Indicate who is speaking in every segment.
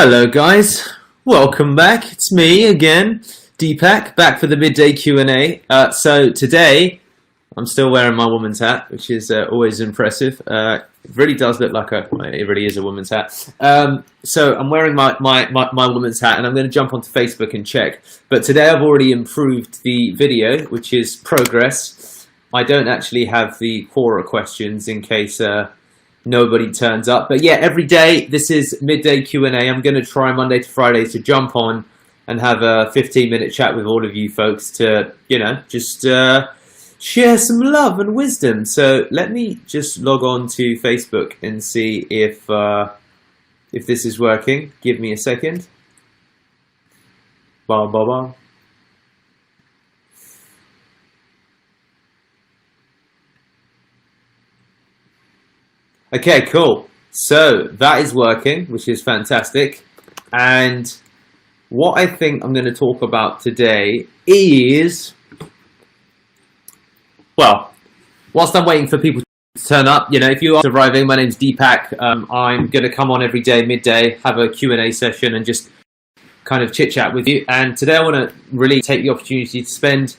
Speaker 1: Hello guys, welcome back. It's me again, Deepak, back for the midday Q&A. So today, I'm still wearing my woman's hat, which is always impressive. It really does look like it really is a woman's hat. So I'm wearing my woman's hat, and I'm going to jump onto Facebook and check. But today I've already improved the video, which is progress. I don't actually have the Quora questions in case nobody turns up, but yeah, every day this is midday Q&A. I'm going to try Monday to Friday to jump on and have a 15-minute chat with all of you folks to, just share some love and wisdom. So let me just log on to Facebook and see if this is working. Give me a second. Blah, blah, blah. Okay, cool. So that is working, which is fantastic. And what I think I'm going to talk about today is, well, whilst I'm waiting for people to turn up, if you are arriving, my name's Deepak. I'm going to come on every day, midday, have a Q&A session and just kind of chit chat with you. And today I want to really take the opportunity to spend,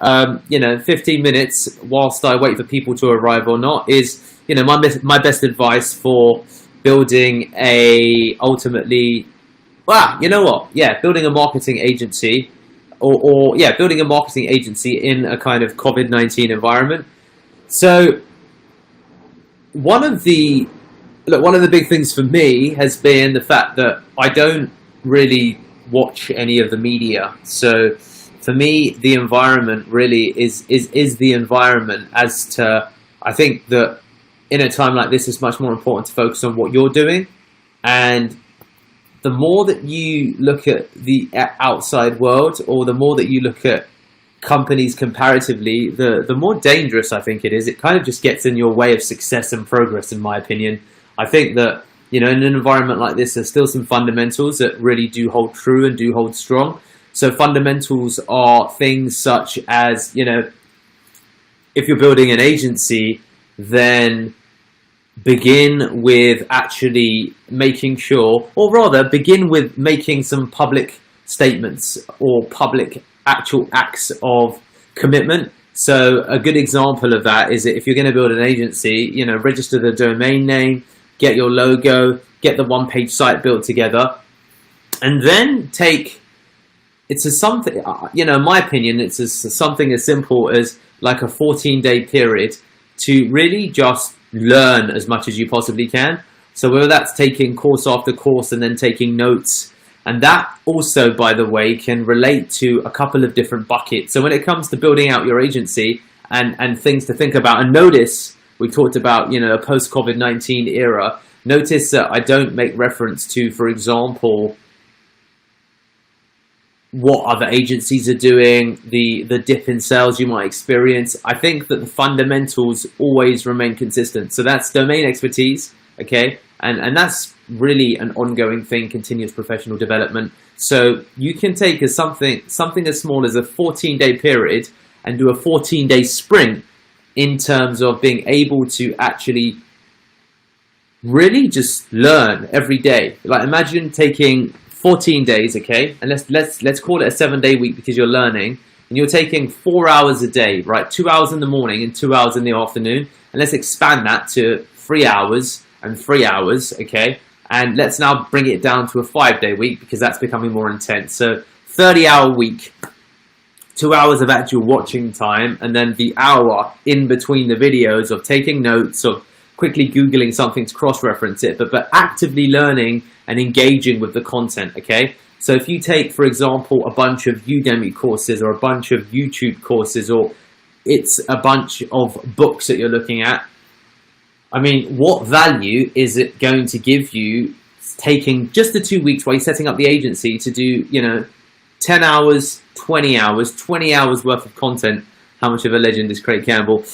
Speaker 1: 15 minutes whilst I wait for people to arrive or not is, my best advice for building building a marketing agency building a marketing agency in a kind of COVID-19 environment. So one of the big things for me has been the fact that I don't really watch any of the media. So for me, the environment really is the environment. As to, I think that in a time like this, it's much more important to focus on what you're doing. And the more that you look at the outside world, or the more that you look at companies comparatively, the more dangerous I think it is. It kind of just gets in your way of success and progress, in my opinion. I think that, in an environment like this, there's still some fundamentals that really do hold true and do hold strong. So fundamentals are things such as, if you're building an agency, then begin with actually making sure, or rather begin with making some public statements or public actual acts of commitment. So a good example of that is that if you're going to build an agency, register the domain name, get your logo, get the one-page site built together, and then in my opinion, it's something as simple as like a 14-day period to really just learn as much as you possibly can. So whether that's taking course after course and then taking notes, and that also, by the way, can relate to a couple of different buckets. So when it comes to building out your agency and things to think about, and notice, we talked about, a post-COVID-19 era, notice that I don't make reference to, for example, what other agencies are doing, the dip in sales you might experience. I think that the fundamentals always remain consistent. So that's domain expertise, okay? And that's really an ongoing thing, continuous professional development. So you can take something as small as a 14-day period and do a 14-day sprint in terms of being able to actually really just learn every day. Like imagine taking 14 days, okay, and let's call it a 7-day week because you're learning, and you're taking 4 hours a day, right? 2 hours in the morning and 2 hours in the afternoon, and let's expand that to 3 hours and 3 hours, okay? And let's now bring it down to a 5-day week because that's becoming more intense. So 30-hour week, 2 hours of actual watching time, and then the hour in between the videos of taking notes, of quickly Googling something to cross-reference it, but actively learning and engaging with the content, okay? So if you take, for example, a bunch of Udemy courses or a bunch of YouTube courses, or it's a bunch of books that you're looking at, I mean, what value is it going to give you taking just the 2 weeks while you're setting up the agency to do, 10 hours, 20 hours, 20 hours worth of content? How much of a legend is Craig Campbell?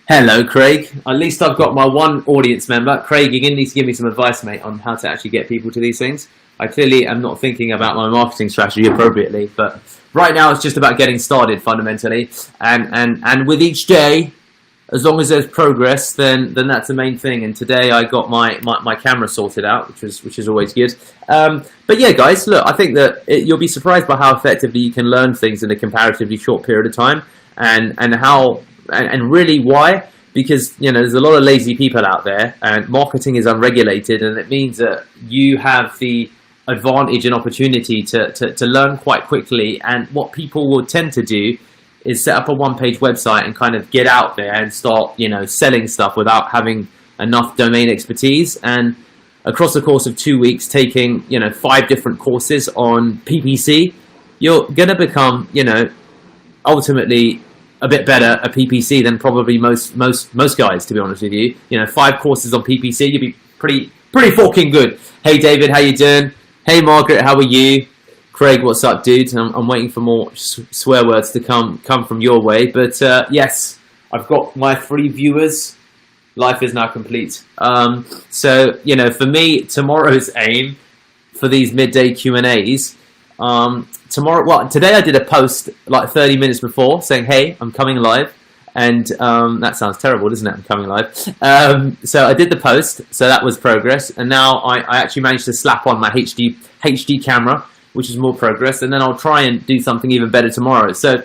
Speaker 1: Hello, Craig. At least I've got my one audience member. Craig, you're going to need to give me some advice, mate, on how to actually get people to these things. I clearly am not thinking about my marketing strategy appropriately, but right now it's just about getting started fundamentally. And with each day, as long as there's progress, then that's the main thing. And today I got my camera sorted out, which is always good. But yeah, guys, look, I think that you'll be surprised by how effectively you can learn things in a comparatively short period of time, and really why. Because, you know, there's a lot of lazy people out there, and marketing is unregulated, and it means that you have the advantage and opportunity to learn quite quickly. And what people will tend to do is set up a one-page website and kind of get out there and start, you know, selling stuff without having enough domain expertise. And across the course of 2 weeks, taking, you know, 5 different courses on PPC, you're going to become, you know, ultimately a bit better at PPC than probably most guys, to be honest with you. You know, 5 courses on PPC, you'll be pretty fucking good. Hey David, how you doing? Hey Margaret, how are you? Craig, what's up, dude? I'm waiting for more swear words to come from your way. But yes, I've got my 3 viewers. Life is now complete. So, you know, for me, tomorrow's aim for these midday Q&As, today I did a post like 30 minutes before saying, hey, I'm coming live. And that sounds terrible, doesn't it? I'm coming live. So I did the post, so that was progress. And now I actually managed to slap on my HD camera, which is more progress. And then I'll try and do something even better tomorrow. So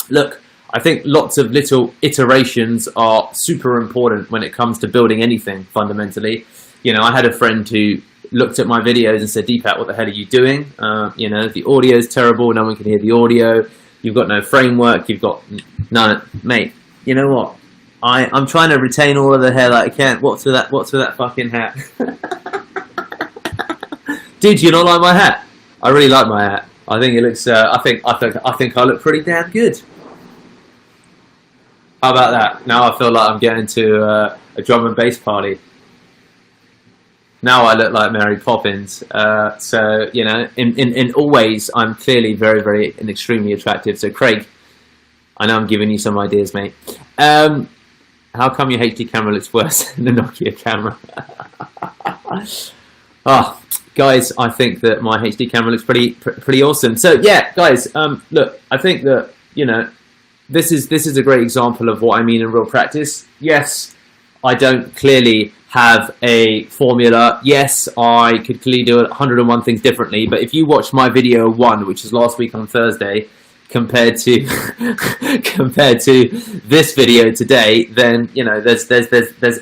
Speaker 1: look, I think lots of little iterations are super important when it comes to building anything fundamentally. You know, I had a friend who looked at my videos and said, Deepak, what the hell are you doing? You know, the audio is terrible. No one can hear the audio. You've got no framework. You've got none. Mate, you know what? I'm trying to retain all of the hair that I can. What's with that fucking hat? Dude, you not like my hat? I really like my hat. I think it looks. I think I look pretty damn good. How about that? Now I feel like I'm getting to a drum and bass party. Now I look like Mary Poppins. So, you know, in all ways, I'm clearly very, very and extremely attractive. So, Craig, I know I'm giving you some ideas, mate. How come your HD camera looks worse than the Nokia camera? Oh, guys, I think that my HD camera looks pretty awesome. So, yeah, guys, look, I think that, you know, this is a great example of what I mean in real practice. Yes, I don't clearly have a formula. Yes, I could clearly do 101 things differently, but if you watch my video 1, which is last week on Thursday, compared to this video today, then, you know, there's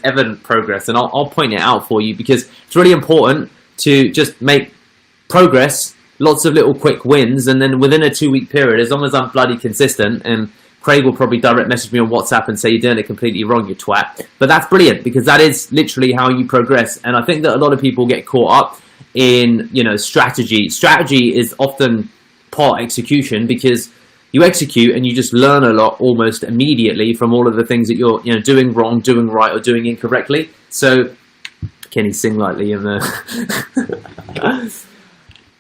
Speaker 1: evident progress, and I'll point it out for you, because it's really important to just make progress, lots of little quick wins, and then within a 2-week period, as long as I'm bloody consistent, and Craig will probably direct message me on WhatsApp and say you're doing it completely wrong, you twat. But that's brilliant, because that is literally how you progress. And I think that a lot of people get caught up in, you know, strategy. Strategy is often part execution, because you execute and you just learn a lot almost immediately from all of the things that you're, you know, doing wrong, doing right, or doing incorrectly. So, can he sing lightly in the...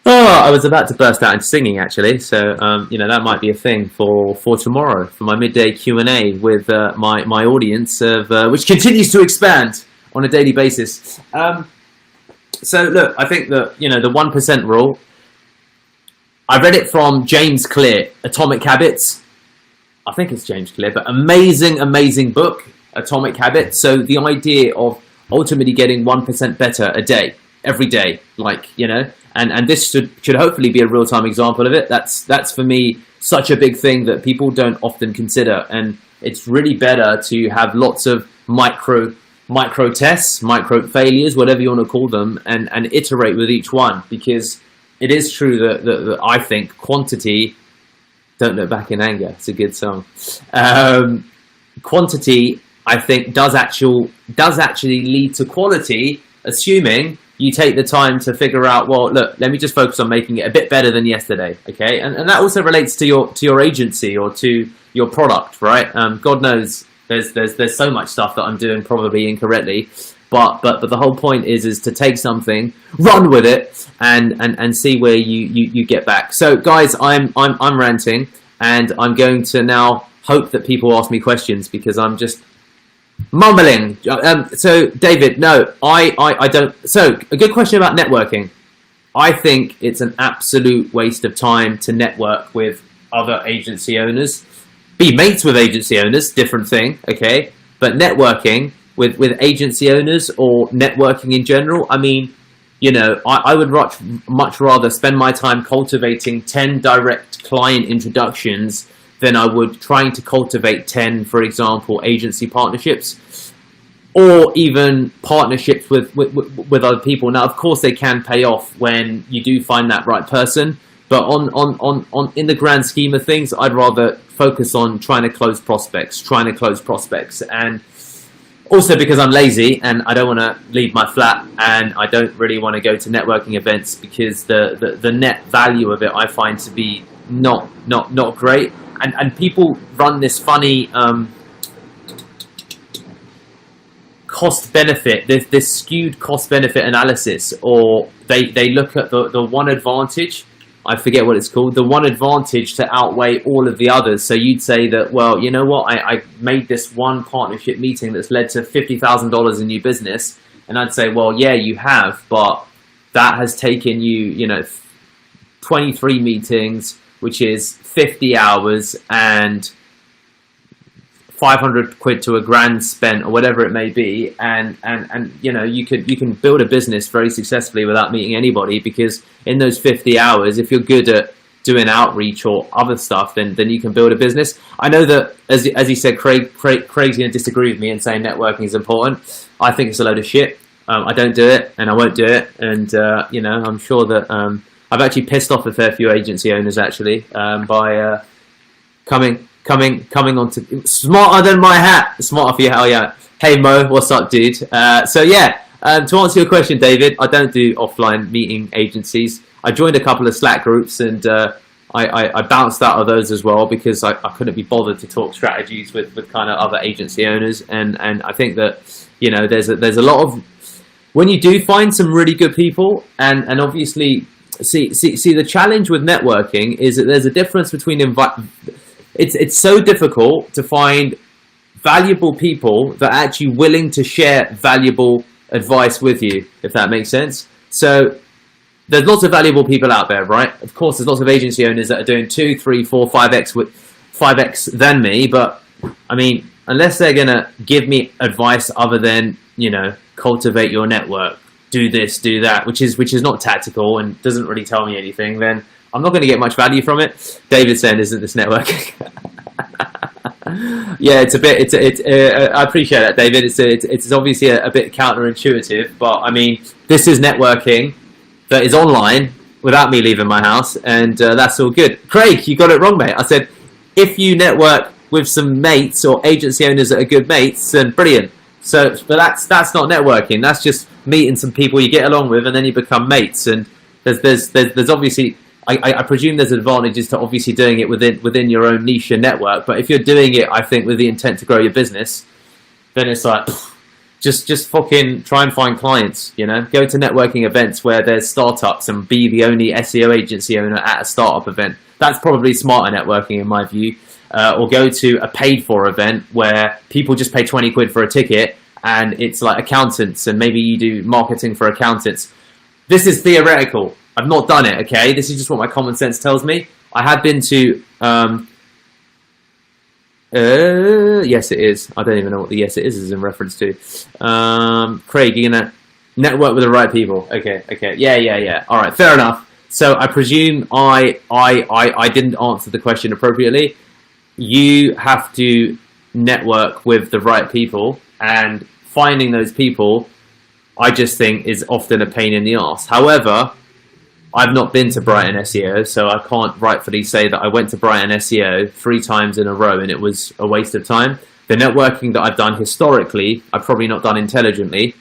Speaker 1: Oh, I was about to burst out into singing, actually. So, you know, that might be a thing for tomorrow, for my midday Q&A with my audience, which continues to expand on a daily basis. So, look, I think that, you know, the 1% rule, I read it from James Clear, Atomic Habits. I think it's James Clear, but amazing book, Atomic Habits. So, the idea of ultimately getting 1% better a day, every day, like, you know, and this should hopefully be a real-time example of it. That's for me such a big thing that people don't often consider, and it's really better to have lots of micro tests, micro failures, whatever you want to call them, and iterate with each one, because it is true that I think quantity, don't look back in anger, it's a good song, quantity, I think, does actually lead to quality, assuming you take the time to figure out, well, look, let me just focus on making it a bit better than yesterday, okay? And that also relates to your agency or to your product, right? God knows there's so much stuff that I'm doing probably incorrectly, but the whole point is to take something, run with it, and see where you get back. So, guys, I'm ranting, and I'm going to now hope that people ask me questions, because I'm just mumbling. So, David, no, I don't. So, a good question about networking. I think it's an absolute waste of time to network with other agency owners. Be mates with agency owners, different thing, okay? But networking with agency owners or networking in general, I mean, you know, I would much rather spend my time cultivating 10 direct client introductions than I would trying to cultivate 10, for example, agency partnerships, or even partnerships with other people. Now, of course, they can pay off when you do find that right person. But on in the grand scheme of things, I'd rather focus on trying to close prospects. And also because I'm lazy and I don't want to leave my flat, and I don't really want to go to networking events because the net value of it I find to be not great. And people run this funny cost benefit, this skewed cost benefit analysis, or they look at the one advantage. I forget what it's called, the one advantage to outweigh all of the others. So you'd say that, well, you know what, I made this one partnership meeting that's led to $50,000 in new business. And I'd say, well, yeah, you have, but that has taken you, you know, 23 meetings, which is 50 hours and 500 quid to £1,000 spent, or whatever it may be, and you know, you can build a business very successfully without meeting anybody, because in those 50 hours, if you're good at doing outreach or other stuff, then you can build a business. I know that, as he said, Craig's going to disagree with me and say networking is important. I think it's a load of shit. I don't do it, and I won't do it, and you know, I'm sure that I've actually pissed off a fair few agency owners actually by coming on to smarter than my hat, smarter for your hell yeah. Hey Mo, what's up, dude? So yeah, to answer your question, David, I don't do offline meeting agencies. I joined a couple of Slack groups, and I bounced out of those as well because I couldn't be bothered to talk strategies with kind of other agency owners, and I think that, you know, there's a lot of, when you do find some really good people, and obviously see the challenge with networking is that there's a difference between it's so difficult to find valuable people that are actually willing to share valuable advice with you, if that makes sense. So there's lots of valuable people out there, right? Of course, there's lots of agency owners that are doing 2, 3, 4, 5x than me, but I mean, unless they're gonna give me advice other than, you know, cultivate your network, do this, do that, which is not tactical and doesn't really tell me anything, then I'm not going to get much value from it. David's saying, isn't this networking? Yeah, it's a bit. I appreciate that, David. It's obviously a bit counterintuitive, but I mean, this is networking that is online without me leaving my house, and that's all good. Craig, you got it wrong, mate. I said if you network with some mates or agency owners that are good mates, then brilliant. So, but that's not networking. That's just meeting some people you get along with, and then you become mates. And there's obviously, I presume there's advantages to obviously doing it within your own niche and network. But if you're doing it, I think, with the intent to grow your business, then it's like, just fucking try and find clients. You know, go to networking events where there's startups and be the only SEO agency owner at a startup event. That's probably smarter networking in my view. Or go to a paid-for event where people just pay 20 quid for a ticket, and it's like accountants, and maybe you do marketing for accountants. This is theoretical. I've not done it, okay? This is just what my common sense tells me. I have been to... yes, it is. I don't even know what the yes, it is in reference to. Craig, you're going to network with the right people. Okay. Yeah. All right, fair enough. So I presume I didn't answer the question appropriately. You have to network with the right people, and finding those people, I just think, is often a pain in the arse. However, I've not been to Brighton SEO, so I can't rightfully say that I went to Brighton SEO 3 times in a row and it was a waste of time. The networking that I've done historically, I've probably not done intelligently,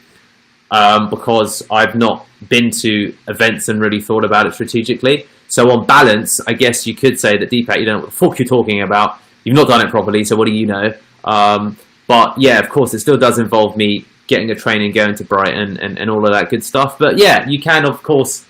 Speaker 1: because I've not been to events and really thought about it strategically. So on balance, I guess you could say that, Deepak, you don't know what the fuck you're talking about. You've not done it properly, so what do you know? But yeah, of course, it still does involve me getting a train and going to Brighton and all of that good stuff. But yeah, you can, of course,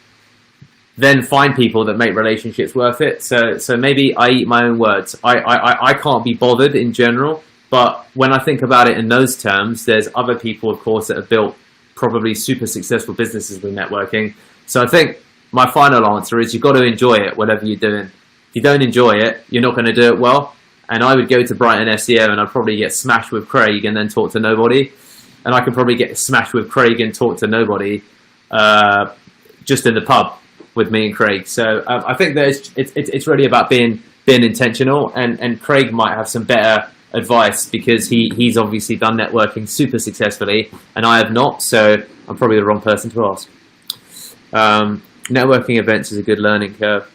Speaker 1: then find people that make relationships worth it. So maybe I eat my own words. I can't be bothered in general, but when I think about it in those terms, there's other people, of course, that have built probably super successful businesses with networking. So I think my final answer is you've got to enjoy it, whatever you're doing. If you don't enjoy it, you're not going to do it well. and I would go to Brighton SEO and I'd probably get smashed with Craig and then talk to nobody. And I could probably get smashed with Craig and talk to nobody just in the pub with me and Craig. So I think that it's really about being intentional, and Craig might have some better advice because he's obviously done networking super successfully and I have not, so I'm probably the wrong person to ask. Networking events is a good learning curve.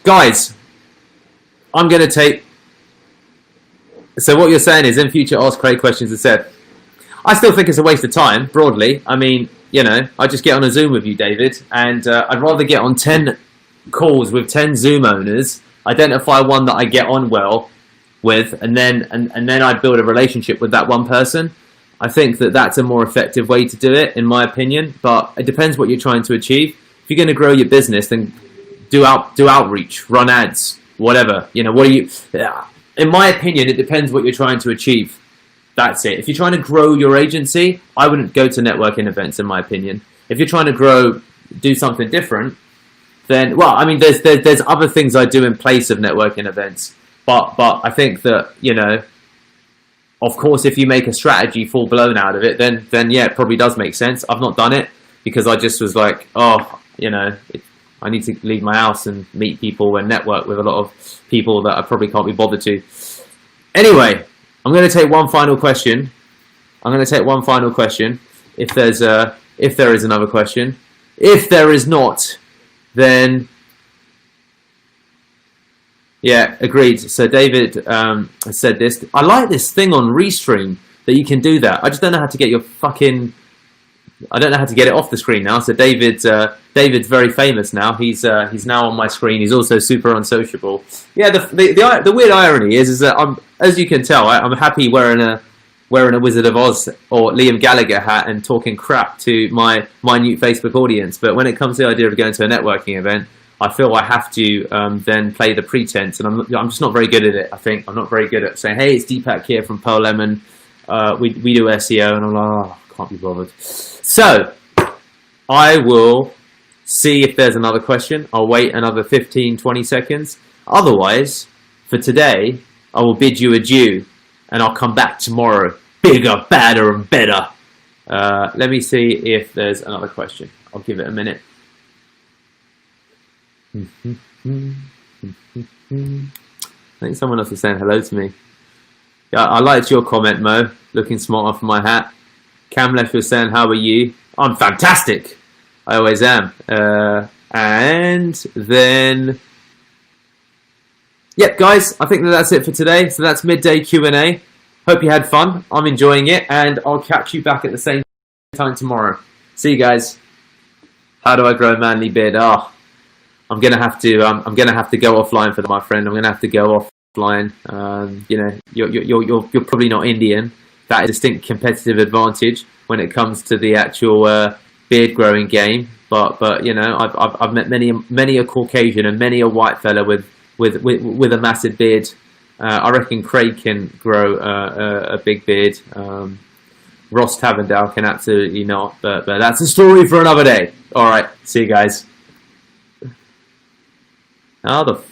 Speaker 1: Guys, I'm going to take... So what you're saying is in future ask Craig questions instead. I still think it's a waste of time, broadly. I mean, you know, I just get on a Zoom with you, David, and I'd rather get on 10 calls with 10 Zoom owners, identify one that I get on well with, and then I'd build a relationship with that one person. I think that that's a more effective way to do it, in my opinion, but it depends what you're trying to achieve. If you're going to grow your business, then do outreach, run ads, whatever. You know, in my opinion, it depends what you're trying to achieve. That's it. If you're trying to grow your agency, I wouldn't go to networking events, in my opinion. If you're trying to do something different, then, well, I mean, there's other things I do in place of networking events. But I think that, you know, of course, if you make a strategy full blown out of it, then yeah, it probably does make sense. I've not done it because I just was like, oh, you know, I need to leave my house and meet people and network with a lot of people that I probably can't be bothered to. Anyway, I'm going to take one final question. If there is another question. If there is not, then yeah, agreed. So David has said this. I like this thing on Restream that you can do that. I just don't know how to get I don't know how to get it off the screen now. So David's very famous now. He's now on my screen. He's also super unsociable. Yeah, the weird irony is that as you can tell, I'm happy wearing a Wizard of Oz or Liam Gallagher hat and talking crap to my minute Facebook audience. But when it comes to the idea of going to a networking event, I feel I have to then play the pretense, and I'm just not very good at it. I think I'm not very good at saying, "Hey, it's Deepak here from Pearl Lemon. We do SEO," and I'm like, "Oh, can't be bothered." So I will see if there's another question. I'll wait another 15-20 seconds. Otherwise, for today, I will bid you adieu, and I'll come back tomorrow, bigger, badder, and better. Let me see if there's another question. I'll give it a minute. I think someone else is saying hello to me. Yeah, I liked your comment, Mo. Looking smart off my hat. Camlesh was saying, how are you? I'm fantastic. I always am. And then, yep, guys, I think that's it for today. So that's midday Q&A. Hope you had fun. I'm enjoying it, and I'll catch you back at the same time tomorrow. See you guys. How do I grow a manly beard? I'm gonna have to go offline for my friend. I'm gonna have to go offline. You know, you're probably not Indian. That is a distinct competitive advantage when it comes to the actual beard growing game. But you know, I've met many a Caucasian and many a white fella with a massive beard. I reckon Craig can grow a big beard. Ross Tavendale can absolutely not. But that's a story for another day. All right, see you guys. How the